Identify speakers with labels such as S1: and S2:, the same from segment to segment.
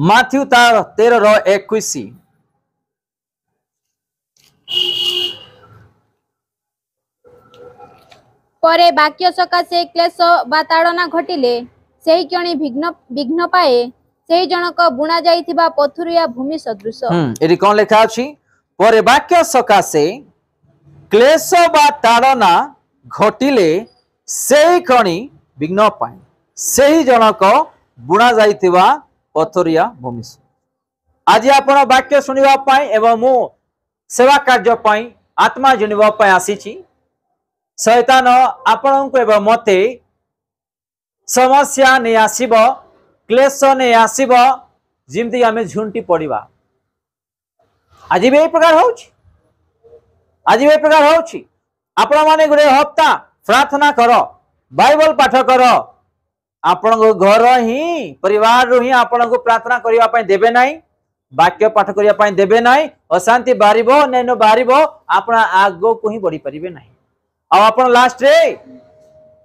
S1: Matthew तार 13:21
S2: परे वाक्य सकाशे क्लेश बा ताड़ना घटिले सेही क्षणी विघ्न पाए सेही जनक बुणा जाइथिबा पथुरिया भूमि सदृश।
S1: एटी कोन लेखा अछि परे वाक्य सकाशे क्लेश बा ताड़ना घटिले सेही क्षणी विघ्न पाए सेही जनक बुणा जाइथिबा पथुरिया भूमि। आज आपण वाक्य सुनिबा पाई एवं मु सेवा कार्य पाई आत्मा जिनिबा पाई आसीची। शैतान आपणको एवं मते समस्या नहीं आसीब क्लेश नहीं आसीब जिमती आमे झुंटी पड़िबा। आज भी प्रकार होउची आज भी प्रकार होउची आपण माने गुडे हप्ता प्रार्थना करो बाइबल पाठ करो आपण घर ही परिवार रो ही आपण को प्रार्थना करिवा पई देबे नाही वाक्य पाठ करिवा पई देबे नाही अशांति बारिबो नैनो बारिबो आपण आगो को ही बढ़ी परिबे नाही। आ आपण लास्ट रे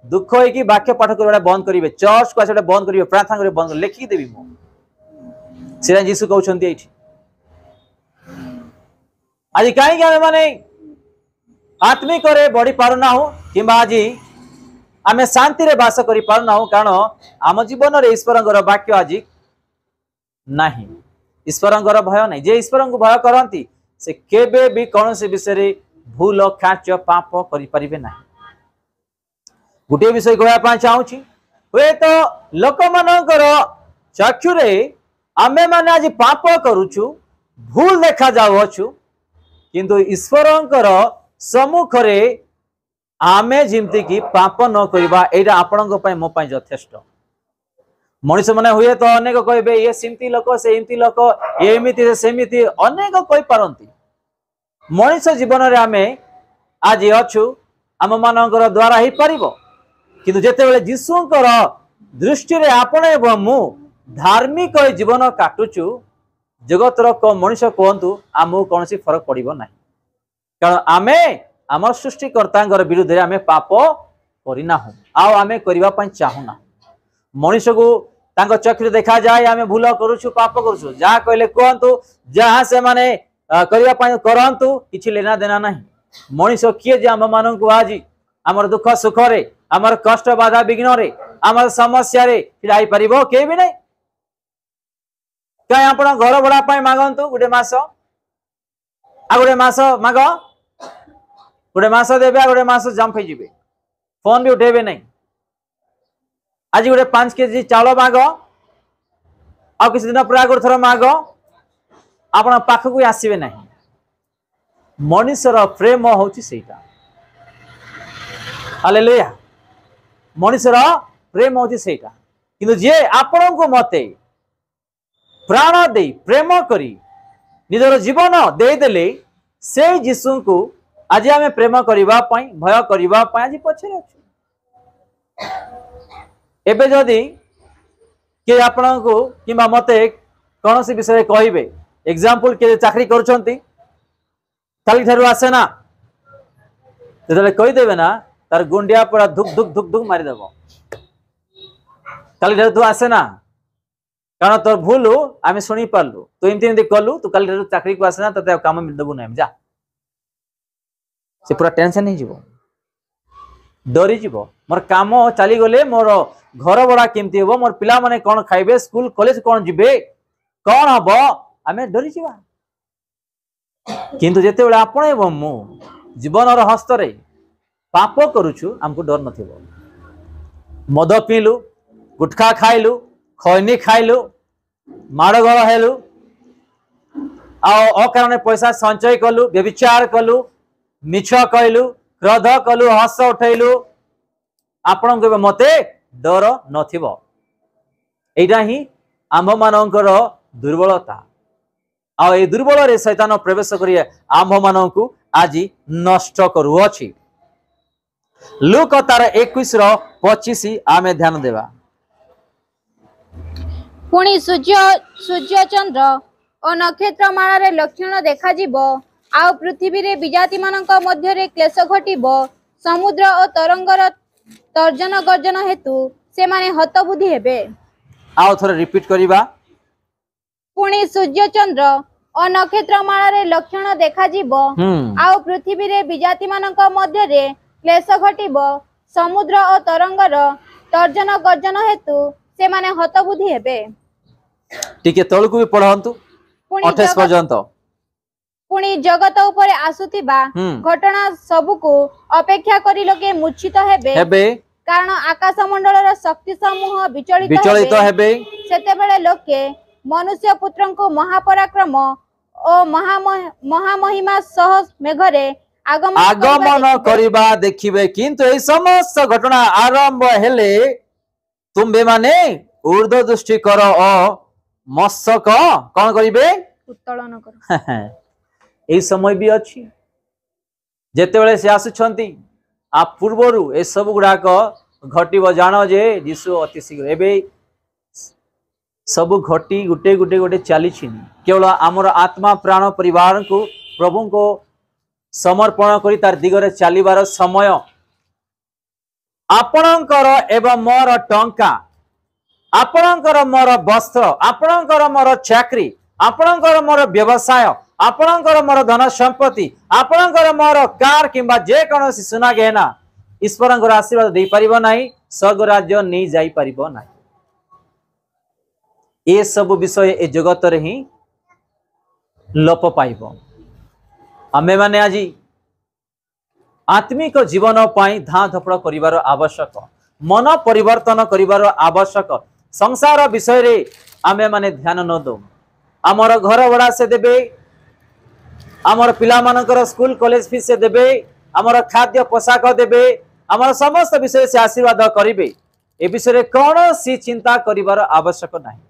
S1: दुख होई कि वाक्य पाठ करबा बंद करिवे चर्च को आसे बंद करिवे प्रार्थना करिवे बंद लिखि देबी मो सेरा यीशु कहउछन्ती एठी। आज काई कि हम माने आत्मिक रे बढ़ी पारुना हो किबा आज आमे शांति रे वास करि पारुना हो कारण आम जीवन रे ईश्वरंकर वाक्य आज नाही। ईश्वरंकर भय नाही जे ईश्वरन को भय करंती से केबे भी कोनोसी विषय रे भूल खाच पाप करि परिबे नाही। गुटे विषय कहया पा चाहूची हे तो लोक मानकर चक्षु रे आमे माने आज पाप करूछु भूल देखा जाउछु किंतु ईश्वरंकर सम्मुख रे आमे जिमती की पाप न करिबा एटा आपणक पय मो पय यथेष्ट। मनुष्य माने हुए तो अनेक कहबे ये सिमती लोक से इमती लोक एमिति से सेमिति अनेक कहि पारंती। मनुष्य जीवन रे आमे आज अछु आम मानकर द्वारा ही परिबो किंतु जेते बेले यीशुंकर दृष्टि रे आपण एवं मु धार्मिक जीवन काटुचु जगतर को मनुष्य कहंतु आमु कोनसी फरक पड़िबो नाही कारण आमे आम सृष्टिकर्तांगर विरुद्ध रे आमे पाप करिना हो आउ आमे करिबा पई चाहू ना। मनुष्य को तांको चक्षु देखा जाए आमे भूल करूछु पाप करूछु जा कहले कहंतु जहां से माने करिया पई करंतु किछि लेना देना नाही। मनुष्य किए जे आम मानन को आज हमर दुख सुख रे हमर कष्ट बाधा विघ्न रे हमर समस्या रे छिड़ाई परिबो के भी नहीं। कहीं आपण घर भड़ा पई मागंतु गुटे मास आ गुटे मास माग गोटे मास देवे गोटे मास जंप हो फोन भी उठेबे नहीं। आज गोटे 5 केजी चाउल माग आ किसी दिन पर आगे थर माग आपण पाखक आसबे ना। मनुष्यर प्रेम होची सेटा हालेलुया मनुष्यर प्रेम होची सेटा किंतु जे आपण को मते प्राण दे प्रेम करी निजर जीवन दे देले से यीशु को आज आमे प्रेम करिबा पई भय करिबा पई आज पछरे अछि। एबे जदी के आपन को किबा मते कोनोसी विषय कहिबे एग्जांपल के चाकरी करछंती काली थारु आसे ना जदले कहि देबे ना तार गुंडिया पड़ा धुक धुक धुक धुक मारी देबो काली थारु तू आसे ना कारण तोर भूल आमे सुनी पारलु तू इमती कलु तू काली थारु चाकरी को आसे ना तते काम मिल देबु नै जा से पूरा टेंशन नहीं जीवो डरी जीवो मोर काम चली गले मोर घर बड़ा केमती हो मोर पिला माने कोन खाइबे स्कूल कॉलेज कोन जिबे कोन हबो आमे डरी जीवा किंतु जेते बेले आपण एवं मु जीवन रो हस्त रे पाप करूछु हमको डर नथिबो। मद पीलु गुटखा खाइलु खैनी खाइलु माड़गोल हेलु आ अकारण पैसा संचय कलु व्यभिचार कलु मिछ कहलु क्रोध कलु हस उठैलु आपण को मते डर नथिबो। एटा ही आंभ मानकर दुर्बलता आ ए दुर्बल रे शैतान प्रवेश करिए आंभ मानन को आज नष्ट करूअछि। लूक तार 21:25 आमे ध्यान देवा।
S2: पुणी सूर्य चंद्र और नक्षत्र माला रे लक्षण देखा जिवो आउ पृथ्वी रे विजाति मानक मध्य रे क्लेश घटिबो समुद्र और तरंगर तर्जन गर्जन हेतु से माने हतबुद्धि हेबे।
S1: आउ थोड़े रिपीट करिबा
S2: पुणी सूर्य चंद्र और नक्षत्रमाला रे लक्षण देखा जीवो आउ पृथ्वी रे विजाति मानक मध्य रे क्लेश घटिबो समुद्र और तरंगर तर्जन गर्जन हेतु से माने हतबुद्धि हेबे।
S1: टिके तळकु भी पढंतु 28 पर्यंत।
S2: पुणी जगत उपरे आसुथिबा घटना सबुको अपेक्षा करी लोके मूर्छित हेबे कारण आकाश मंडलर शक्ति समूह विचलित
S1: हेबे
S2: सेते बेले लोके मनुष्य पुत्रंको महापराक्रम ओ महामहिमा सह मेघरे
S1: आगमन करिबा देखिबे किंतु ए समस्त घटना आरंभ हेले तुमबे माने ऊर्ध्व दृष्टि कर ओ मस्तक कोन करिबे
S2: उत्तोलन कर।
S1: ए समय भी अछि जेते बेले से आसुछंती आ पूर्वरु ए सब गुडाक घटिबो जानो जे यीशु अति शीघ्र एबे सब घटी गुटे गुटे गुटे चली छिनी केवल आमर आत्मा प्राण परिवार को प्रभु को समर्पण करी तार दिगरे चलीबार समय आपणकर एवं मोर टंका आपणकर मोर वस्त्र आपणकर मोर चाकरी आपणकर मोर व्यवसाय आपणकर मोर धन संपत्ति आपणकर मोर कार किंबा जे कोनोसी सुना गहना ईश्वरंकर आशीर्वाद दे परिबो नाही स्वर्ग राज्य नहीं जाई परिबो नाही। ये सब विषय ए जगत रे ही लोप पाइबो। आमे माने आज आत्मिक जीवन पाई धा धपड़ करिवार आवश्यक मन परिवर्तन करिवार आवश्यक संसार विषय रे आमे माने ध्यान न दो आमर घर भड़ा से देबे आमर पिला मानकर स्कूल कॉलेज फीस से देबे आमर खाद्य पोशाक देबे आमर समस्त विषय से आशीर्वाद करिबे ए विषय रे कौनसी चिंता करिवार आवश्यक नाही।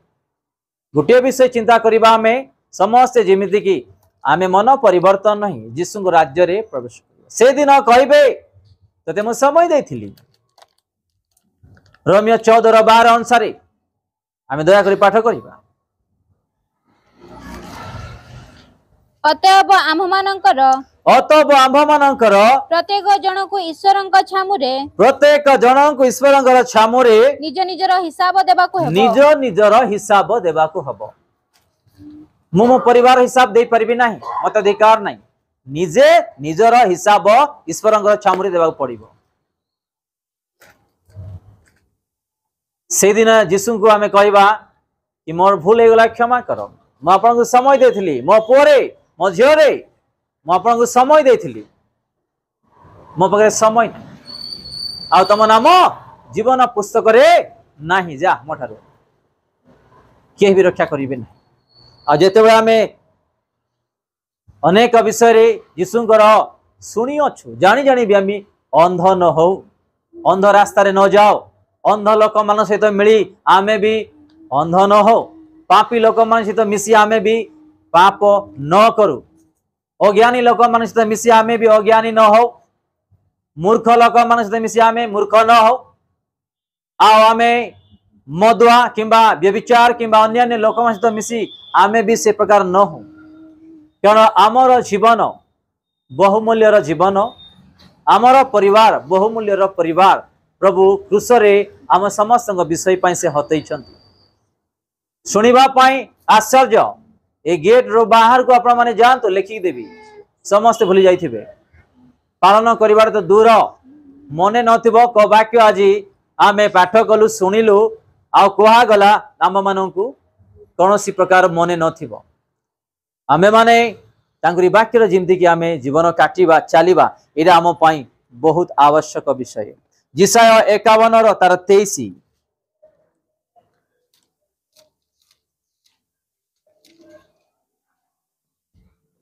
S1: गोटे विषय चिंता करिबा हमें समस्त जेमिति कि आमे मन परिवर्तन नहीं यीशु राज्य रे प्रवेश करिबा से दिन कहबे तते मो समय देथिली रोमियो 14:12 अनुसार आमे दया करी पाठ करिबा।
S2: अतएव आम्भमानंकर प्रत्येक जनकु ईश्वरंक छामुरे निज निजर हिसाब देबाकु हबो मो
S1: परिवार हिसाब दे परिबि नाही मत अधिकार नाही निजे निजर हिसाब ईश्वरंक छामुरे देबाकु पड़िबो। से दिन यीशु को आमे कहबा कि मोर भूल हे गला क्षमा करो मो आपन को समय देथिली मो पोरे मो झियोरे मो आपन को समय देथिली मो पगे समय आ तम नाम जीवन पुस्तक रे नाही जा मोठारो के भी रक्षा करिबे ना आ जेते बेला में अनेक विषय रे यीशुंकर सुनी अछु जानी जानी भी आमी अंध न हो अंध रास्ता रे न जाओ अंध लोक मान सहित मिली आमे भी अंध न हो पापी लोक मान सहित मिसी आमे भी पाप न करू अज्ञानी लोक मान सहित मिसी आमे भी अज्ञानी न हो मूर्ख लोक मान सहित मिसी आमे मूर्ख न हो आओ आमे मदुआ किंबा व्यभिचार किंबा अन्य लोक मान सहित मिसी आमे भी से प्रकार न हो कारण आमर जीवन बहुमूल्यर जीवन आमर परिवार बहुमूल्यर परिवार प्रभु क्रूसरे आम समस्त विषय पाई से हतई शुणा आश्चर्य ए गेट रो बाहर को आपण माने जानतो लिखि देबी समस्त भूली जाइथिबे पालन करिवार तो दूर मने नथिबो को वाक्य आज आमे पाठ कलु सुनिलु आ कोहा गला आम माननकु कोनोसी प्रकार मने नथिबो आमे माने तांगरी वाक्यर जिमति कि आमे जीवन काटिबा चलीबा एरा आम पाई बहुत आवश्यक विषय जिसाय 51 रो तार 23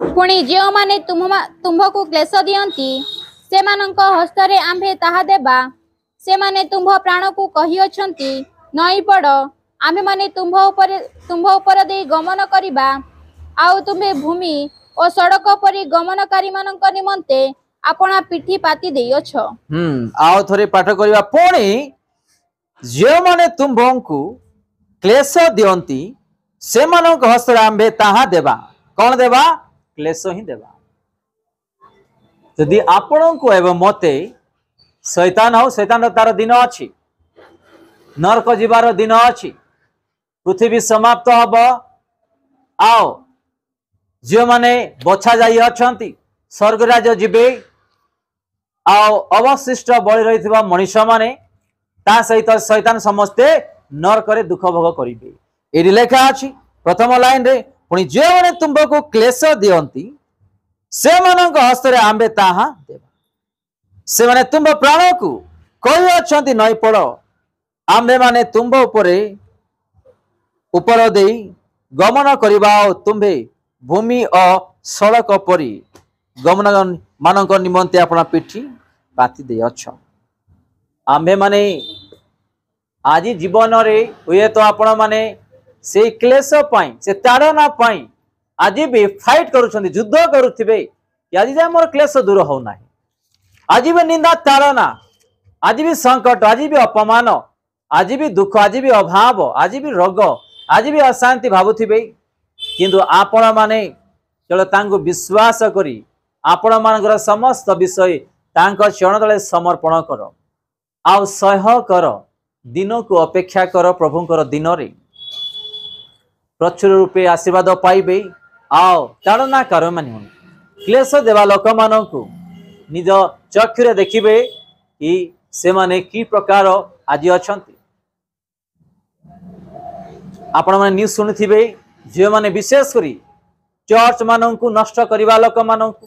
S2: पुणी जो माने तुम्भको क्लेश दियंती से मानक हस्तरे आम्भे ताहा देबा से माने तुम्भ प्राण को कहि अछंती नई पड़ आम्भे माने तुम्भ ऊपर दे गमन करिबा आउ तुम्भे भूमि और सड़क परि गमनकारी मानक निमंते आपना पिठी पाती देइछ।
S1: आउ थोरे पाठ करिबा पुणी जो माने तुम्भंकु क्लेश दियंती से मानक हस्तरे आम्भे ताहा देबा कोन देबा क्लेश ही देबा यदि आपण को एवं मते शैतान हो शैतान तार दिन अच्छी नरक जीवार दिन अच्छी पृथ्वी समाप्त हब आओ जो माने बछा जाई अछंती स्वर्गराज जिबे आओ अवशिष्ट बळी रहिथिबा मनुष्य माने ता सहित शैतान समस्ते नरक रे दुख भोग करिबे। एरि लेखा अछि प्रथम लाइन रे पुनी जे माने तुमको क्लेश दियंती से मानक हस्त रे आंबे ताहा देबा। से माने तुम प्राण को कहि अछंती नई पड़ आंबे माने तुम उपरे ऊपर देई गमन करिबा तुम्भे भूमि और सड़क परी गमन मानक निमंते अपना पिठी पाति दे अछ। आंबे माने आज जीवन रे हुए तो आपण माने से क्लेश पाई से ताड़ना पाई आज भी फाइट करुछंती युद्ध करुथिबे कि आज जे मोर क्लेश दूर हो नाही। आज भी निंदा ताड़ना आज भी संकट आज भी अपमान आज भी दुख आज भी अभाव आज भी रोग आज भी अशांति भावुथिबे किंतु आपण माने चलो तांको विश्वास करी आपण मानकर समस्त विषय तांको चरण तले समर्पण कर आउ सह कर दिन को अपेक्षा कर प्रभुंकर दिन रे प्रचुर रूपे आशीर्वाद पाइबे। आओ ताड़ना कर माने क्लेश देवा लोक मानकु निज चक्षुरे देखिबे कि से माने की प्रकार आज अछंती। आपण माने न्यूज सुनिथिबे जे माने विशेष करी चर्च मानकु नष्ट करिवा लोक मानकु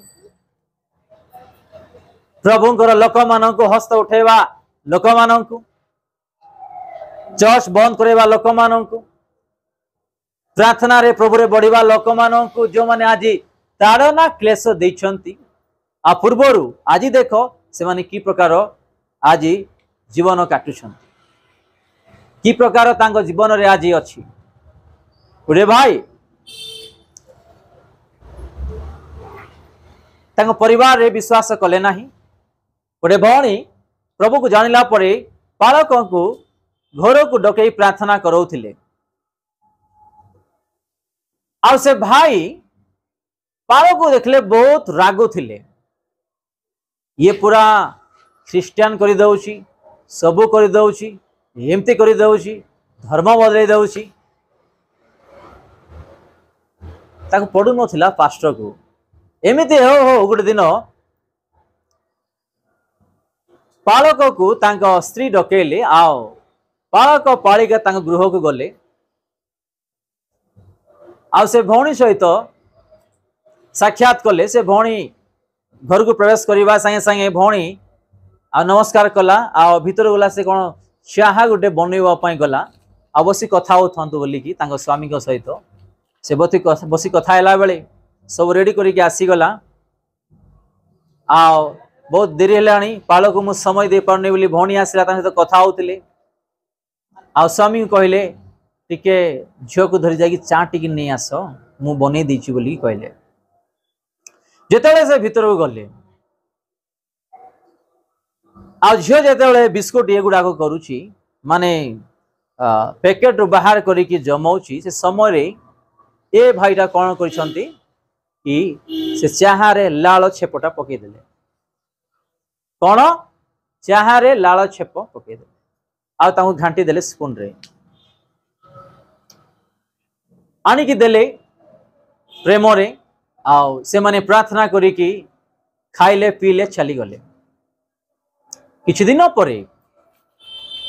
S1: प्रभुंकर लोक मानकु हस्त उठेवा लोक मानकु चर्च बंद करेवा लोक मानकु प्रार्थना रे प्रभु रे बढ़िवा लोक मानकु जो माने आज ताड़ना क्लेश दैछंती आ पूर्वरु आज देखो से माने की प्रकार आज जीवन काटुछंती की प्रकार तांको जीवन रे आज अछि। रे भाई तांको परिवार रे विश्वास कले नाही। गोटे भौणी प्रभु को जानिला परे पालक को घर को डकई प्रार्थना करौथिले आ से भाई पालक को देखले बहुत रागु थिले ये पूरा ख्रिस्टियन कर दउची सबु कर दउची एमती कर दउची धर्म बदले दउची ताको पडु नथिला पास्टर को एमिति हो हो गोटे दिन पालक को तांको स्त्री डकेले आओ पालक पालिका तांको गृह को गले आ से भौणी सहित साक्षात कले से भौणी घर को प्रवेश करवा संगे संगे भौणी आ नमस्कार कला आ भीतर गला से कौन चाहा गोटे बनवाई गला आ बसी कथा होथंतु बोलिकी तांको स्वामी को सहित से बसी कथा हैला बेले सब रेडी करके आसीगला आ बहुत देरी है पालक को मुझे समय दे पारनी बोली भौणी आसला सहित कथा होते आ स्वामी को कहले टिके झील को धरी जाकि चा टी नहीं आस मु बन देची बोली कहले जेतेबेले से भीतर को गले आ झील जेतेबेले बिस्कुट ये गुड़ाक करुची माने पैकेट रु बाहर करिकी जमाउची से समय रे ए भाईटा कौन करिसंती कि से चाहा रे लाल छेपटा पकई देले कौन चाहा रे लाल छेप पकई देले आ ताऊ घांटी देले स्पून रे आनिकी देले प्रेम रे आउ से माने प्रार्थना करिकी खाइले पीले चली गले। किछि दिन परे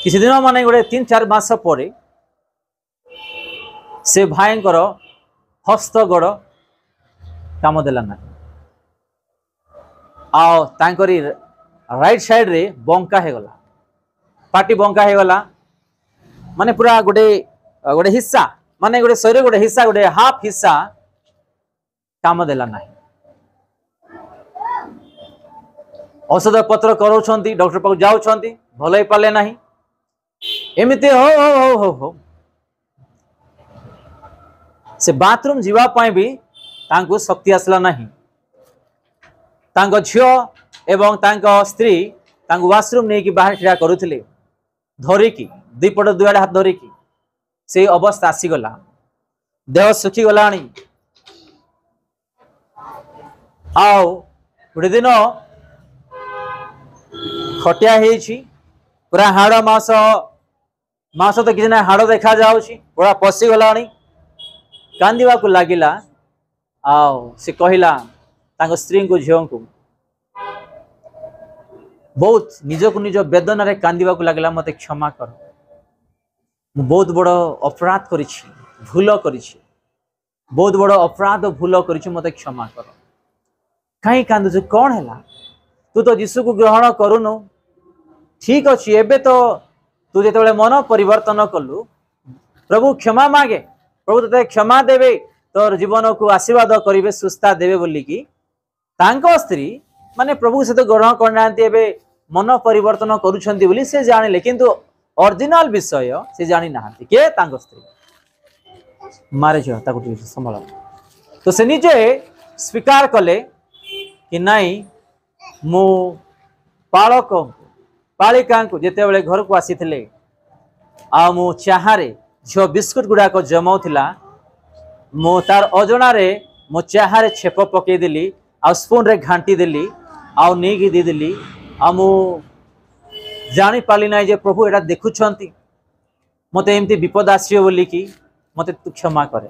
S1: किछि दिन माने गोटे 3-4 मास परे से भाईंकर हस्त गड़ काम देला ना आओ तांकरी राइट साइड रे बंका हे गला पार्टी बंका हे गला माने पूरा गोटे गोटे हिस्सा माने गोटे शरीर गोटे हिस्सा गोटे हाफ हिस्सा काम देला ना औषध पत्र करोछंती डॉक्टर पाक जाउछंती भल ही पाले नाही एमिते हो हो हो हो हो से बाथरूम जीवा पाए भी तांको शक्ति आसला नाही तांको झियो एवं तांको स्त्री तांको वाशरूम नहीं कि बाहर ठिया करुथिले धरिकी दीपट दुआडे हाथ धरिकी से अवस्था आसीगला देह सुखी गलाणी आओ गोटे दिन खटिया हेछि पूरा हाड़ मास मास तो किसी ना हाड़ देखा जाउछि पूरा पसी गलाणी कांदिबा को लागिला आओ से कहिला तांको स्त्री को झियो को बहुत निज को निज वेदना रे कांदिबा को लागिला मते क्षमा कर मु बहुत बड़ अपराध करिछि भूल करिछि बहुत बड़ अपराध भूल करिछि मते क्षमा कर कहीं कांदुछु कौन हैला तू तो यीशु को ग्रहण करूनु ठीक अच्छी एबे तो तू जो मन परिवर्तन कलु प्रभु क्षमा मागे प्रभु ते क्षमा देवे तोर जीवन को आशीर्वाद करेंगे सुस्था देवे बोलिकी तांको स्त्री माने प्रभु सहित ग्रहण करना मन परिवर्तन करुछंती बोली से जानिले किंतु ओरिजिनल विषय से जानी नाहंती के तांको स्त्री मारे जो ताको संभाल तो से निजे स्वीकार कले कि नहीं मु पालक पालिका को जिते बड़े घर को आसी थे आ मु चाहारे झील बिस्कुट गुड़ाक जमाऊला मु तार अजणारे मो चाहारे छेप पकईदेली आ स्पून रे घांटी देली आउ नहीं देदेली आ मु जानी पाली ना जे प्रभु एटा देखुछंती मते एमती विपद आसियो बोलिकी मते तू क्षमा करे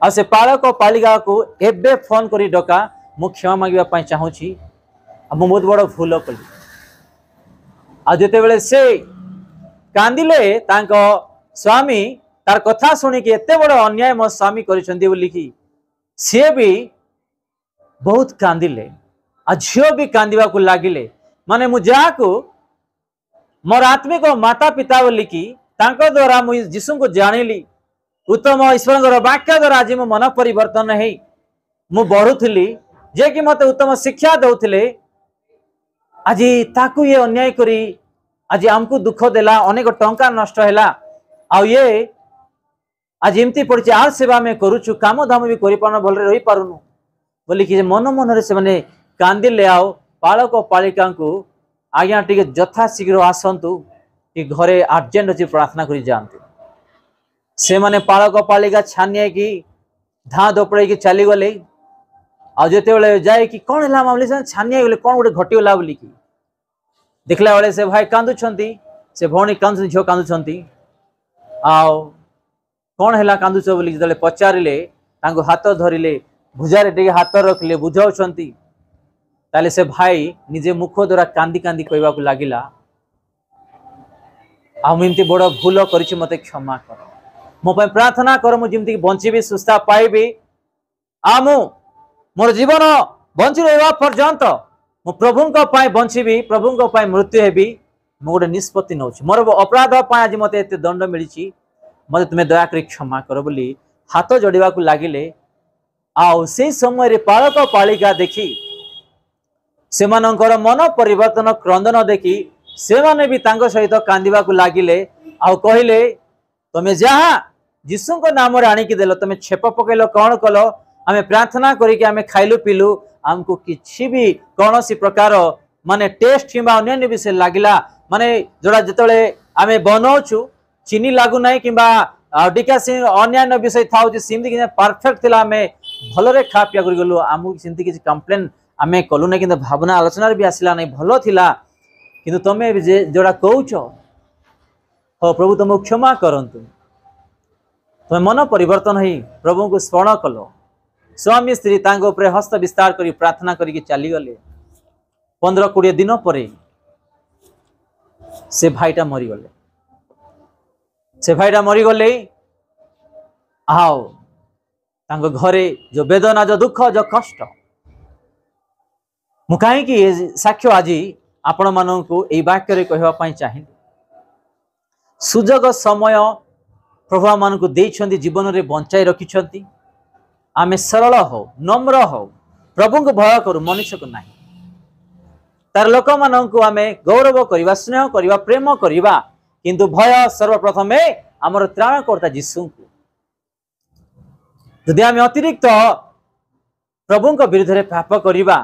S1: आ से पालक पालिका को एबे फोन करी डका मु क्षमा मांगिबा पई चाहूची आ मु बहुत बड़ भूल कली आ जेते बेले से कांदिले तांको स्वामी तार कथा सुनिकी एते बड़ अन्याय मो स्वामी करिसंती बोलिकी से भी बहुत कांदिले आ झियो भी कांदिबा को लागिले माने मु जाको मोर आत्मिक माता पिता बोलिकी तांको द्वारा मु यीशु को जानिली उत्तम ईश्वर वाक्य द्वारा आज मो मन परिवर्तन है मु बढ़ुली जे कि मते उत्तम शिक्षा दउथिले आज ताकू ये अन्याय करी आज आमको दुख देला अनेक टंका नष्ट हैला आ ये आज एमती पड़ी आर सेवा में करूछु काम धाम भी करि पारन भलरे रही पारुनु बोली कि मन मन रे से माने कांदिले आओ पालक पालिका को आज्ञा टिके यथा शीघ्र आसंतु कि घरे अर्जेंट अच्छी प्रार्थना करी जाते से माने पालक पालिका छानिए कि धा दपड़े कि चली गले आ जेते बेले जाए कि कौन है मामले से छानिए गले कौन गोटे घटीगला बोली कि देखला बेले से भाई कांदुछंती से भौणी कांदु झियो कांदुछंती आओ कौन है कांदुछ बोली जदे पचारिले तांको हाथ धरिले भुजारे टिके हाथ रखिले बुझाउछंती ताले से भाई निजे मुख द्वारा कांदी कांदी कहवा को लागिला आ एमती बड़ भूल करिछि मते क्षमा कर मो पय प्रार्थना कर मु जेमती बंचीबी सुस्था पाइबी आ मु मोर जीवन बंची रहबा पर्यंत मु प्रभुंको पाए बंचीबी प्रभुंको पाए मृत्यु हेबी मु गोटे निष्पत्ति नौछि मोर अपराध पाए आज मते एते दंड मिलिछि मते तुमे दया करी क्षमा कर बोली हाथ जोड़वा को लागिले आउ से समय रे पालक पालिका देखी से मानकर मन परिवर्तन क्रंदन देखी से माने भी तांको सहित कांदिबा को लागिले आउ कहिले तमे जहा यीशु को नाम रे आनी कि देलो तमे छेप पकेलो कौन कलो आमे प्रार्थना करी कि आमे खाइलु पिलु हमको किछि भी कौनसी प्रकार माने टेस्ट किंबा अन्य विषय लागिला माने जोड़ा जतले आमे बनौछु चीनी लागू नाही किंबा डिका अन्य विषय था सिमती कि परफेक्ट थिला आमे भलरे खा पिया करि गलु आमु सिमती कि कंप्लेन आमे कलु ना किंतु भावना आलोचना भी आसिला नहीं भलो थिला किंतु तमे जोड़ा कहउछ हो प्रभु तुम क्षमा करंतु तुम मन परिवर्तन है प्रभु को स्मरण कलो स्वामी स्त्री तांगो उपरे हस्त विस्तार करी प्रार्थना करी चली गले 15-20 दिन पर से भाईटा मरीगले से भाईटा मरीगले आओ तांगो घरे जो वेदना जो दुख जो कष्ट मु कहीं साक्ष्य आज आपण मानू यही वाक्य कहवाई चाहिए सुजोग समय प्रभु मान को देइछंती जीवन रे बंचाई रखिछंती आमे सरल हो नम्र हो प्रभु को भय करू मनुष्य को नहीं तार लोक मान को आमे गौरव करवा स्नेह करवा प्रेम करवा किंतु भय सर्वप्रथमे आमर त्राणकर्ता यीशु को यदि आमे अतिरिक्त प्रभु को विरुद्ध रे पाप करवा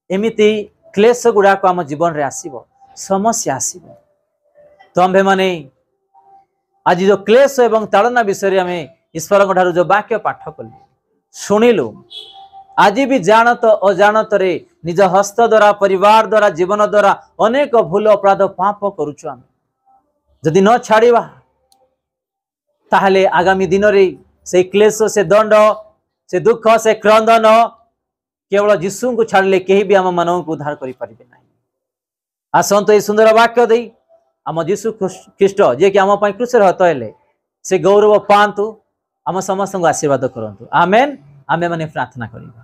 S1: एमिति क्लेश गुड़ाक आम जीवन रे आसीबो समस्या आसीबो तो आम्भे माने आज जो क्लेश एवं ताड़ना विषय आम ईश्वर जो वाक्य पाठ कलु शुणिलु आज भी जानत अजाणत रे निज हस्त द्वारा परिवार द्वारा जीवन द्वारा अनेक भूल अपराध पाप करुछु आम जदि न छाड़िबा ताहले आगामी दिन रे से क्लेश से दंड से दुख से क्रंदन केवल यीशु को छाड़ले कहीं भी आम मन को उद्धार करें ना। आसतु ये सुंदर वाक्य दे आम यीशु ख्रीष्ट जे कि आम क्रूसरे हत हेले से गौरव पातु आम समस्त को आशीर्वाद करंतु आमेन। आमे माने प्रार्थना करिबा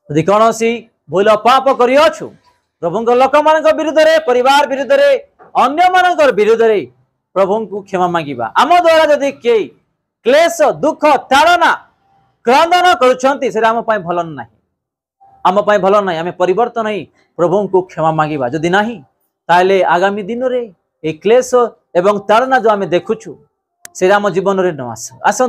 S1: यदि कौन सी भूल पाप करियछु प्रभु लोक मान विरुद्ध रे परिवार विरुद्ध रे अन्य मान विरुद्ध रे प्रभु को क्षमा मांगिबा। आम द्वारा जदि के क्लेश दुख ताड़ना क्रंदन करुछंती से आम भल ना आम भल ना आम परिवर्तन नहीं प्रभु को क्षमा मांगिबा जदि नहीं ताले आगामी दिन रे ए क्लेश एवं ताड़ना जो आम देखुछु से आम जीवन रे न आस।